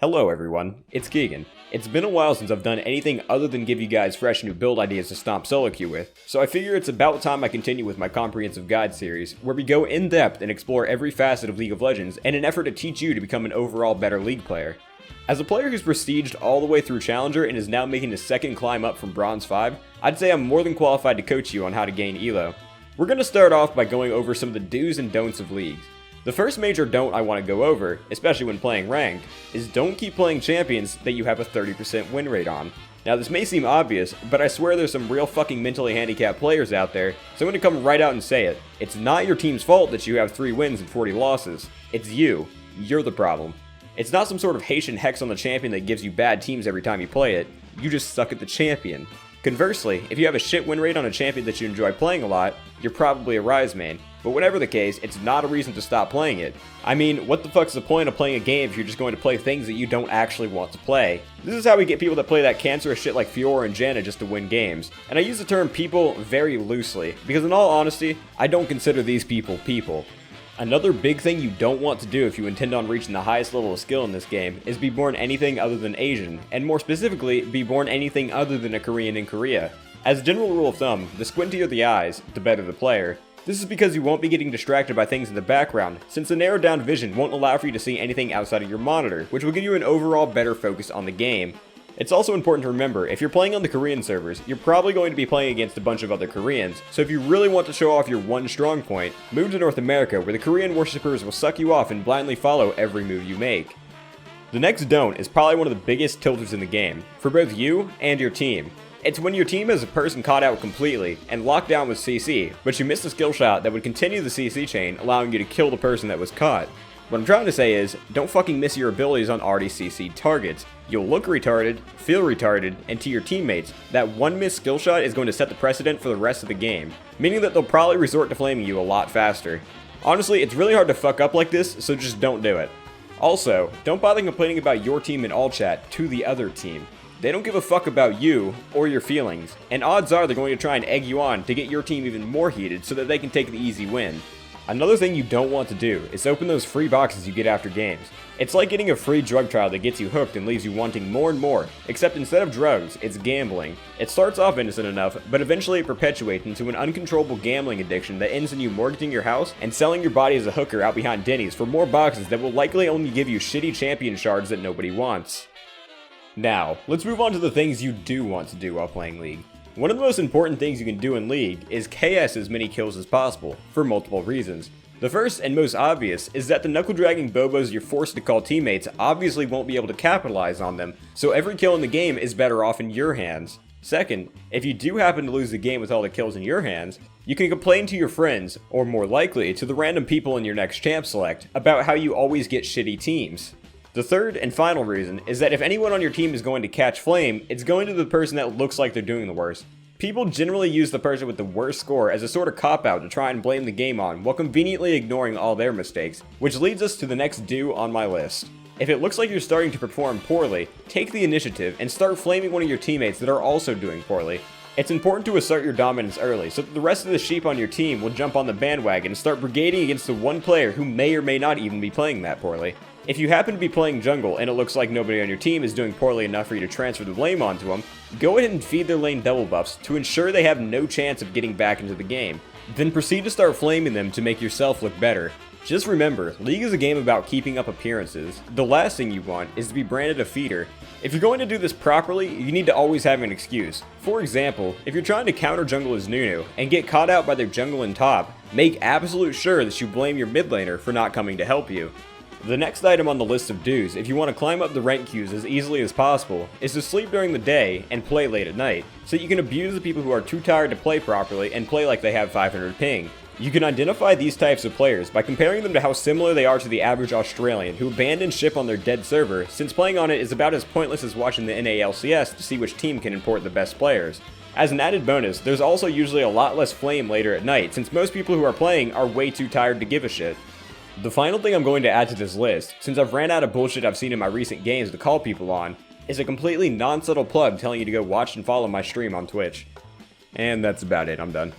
Hello everyone, it's Keegan. It's been a while since I've done anything other than give you guys fresh new build ideas to stomp solo queue with, so I figure it's about time I continue with my comprehensive guide series, where we go in depth and explore every facet of League of Legends in an effort to teach you to become an overall better League player. As a player who's prestiged all the way through Challenger and is now making his second climb up from Bronze 5, I'd say I'm more than qualified to coach you on how to gain Elo. We're going to start off by going over some of the do's and don'ts of leagues. The first major don't I want to go over, especially when playing ranked, is don't keep playing champions that you have a 30% win rate on. Now this may seem obvious, but I swear there's some real fucking mentally handicapped players out there, so I'm going to come right out and say it. It's not your team's fault that you have 3 wins and 40 losses. It's you. You're the problem. It's not some sort of Haitian hex on the champion that gives you bad teams every time you play it. You just suck at the champion. Conversely, if you have a shit win rate on a champion that you enjoy playing a lot, you're probably a Ryze main. But whatever the case, it's not a reason to stop playing it. I mean, what the fuck's the point of playing a game if you're just going to play things that you don't actually want to play? This is how we get people that play that cancerous shit like Fiora and Janna just to win games. And I use the term people very loosely, because in all honesty, I don't consider these people people. Another big thing you don't want to do if you intend on reaching the highest level of skill in this game is be born anything other than Asian, and more specifically, be born anything other than a Korean in Korea. As a general rule of thumb, the squintier the eyes, the better the player. This is because you won't be getting distracted by things in the background, since the narrowed down vision won't allow for you to see anything outside of your monitor, which will give you an overall better focus on the game. It's also important to remember, if you're playing on the Korean servers, you're probably going to be playing against a bunch of other Koreans, so if you really want to show off your one strong point, move to North America where the Korean worshippers will suck you off and blindly follow every move you make. The next don't is probably one of the biggest tilters in the game, for both you and your team. It's when your team has a person caught out completely and locked down with CC, but you missed a skill shot that would continue the CC chain, allowing you to kill the person that was caught. What I'm trying to say is, don't fucking miss your abilities on already CC'd targets. You'll look retarded, feel retarded, and to your teammates, that one missed skill shot is going to set the precedent for the rest of the game, meaning that they'll probably resort to flaming you a lot faster. Honestly, it's really hard to fuck up like this, so just don't do it. Also, don't bother complaining about your team in all chat to the other team. They don't give a fuck about you or your feelings, and odds are they're going to try and egg you on to get your team even more heated so that they can take the easy win. Another thing you don't want to do is open those free boxes you get after games. It's like getting a free drug trial that gets you hooked and leaves you wanting more and more, except instead of drugs, it's gambling. It starts off innocent enough, but eventually it perpetuates into an uncontrollable gambling addiction that ends in you mortgaging your house and selling your body as a hooker out behind Denny's for more boxes that will likely only give you shitty champion shards that nobody wants. Now, let's move on to the things you do want to do while playing League. One of the most important things you can do in League is KS as many kills as possible, for multiple reasons. The first and most obvious is that the knuckle-dragging bobos you're forced to call teammates obviously won't be able to capitalize on them, so every kill in the game is better off in your hands. Second, if you do happen to lose the game with all the kills in your hands, you can complain to your friends, or more likely to the random people in your next champ select, about how you always get shitty teams. The third and final reason is that if anyone on your team is going to catch flame, it's going to the person that looks like they're doing the worst. People generally use the person with the worst score as a sort of cop-out to try and blame the game on, while conveniently ignoring all their mistakes, which leads us to the next do on my list. If it looks like you're starting to perform poorly, take the initiative and start flaming one of your teammates that are also doing poorly. It's important to assert your dominance early, so that the rest of the sheep on your team will jump on the bandwagon and start brigading against the one player who may or may not even be playing that poorly. If you happen to be playing jungle and it looks like nobody on your team is doing poorly enough for you to transfer the blame onto them, go ahead and feed their lane double buffs to ensure they have no chance of getting back into the game. Then proceed to start flaming them to make yourself look better. Just remember, League is a game about keeping up appearances. The last thing you want is to be branded a feeder. If you're going to do this properly, you need to always have an excuse. For example, if you're trying to counter jungle as Nunu and get caught out by their jungle in top, make absolute sure that you blame your mid laner for not coming to help you. The next item on the list of do's, if you want to climb up the rank queues as easily as possible, is to sleep during the day and play late at night, so you can abuse the people who are too tired to play properly and play like they have 500 ping. You can identify these types of players by comparing them to how similar they are to the average Australian who abandoned ship on their dead server, since playing on it is about as pointless as watching the NALCS to see which team can import the best players. As an added bonus, there's also usually a lot less flame later at night, since most people who are playing are way too tired to give a shit. The final thing I'm going to add to this list, since I've ran out of bullshit I've seen in my recent games to call people on, is a completely non-subtle plug telling you to go watch and follow my stream on Twitch. And that's about it, I'm done.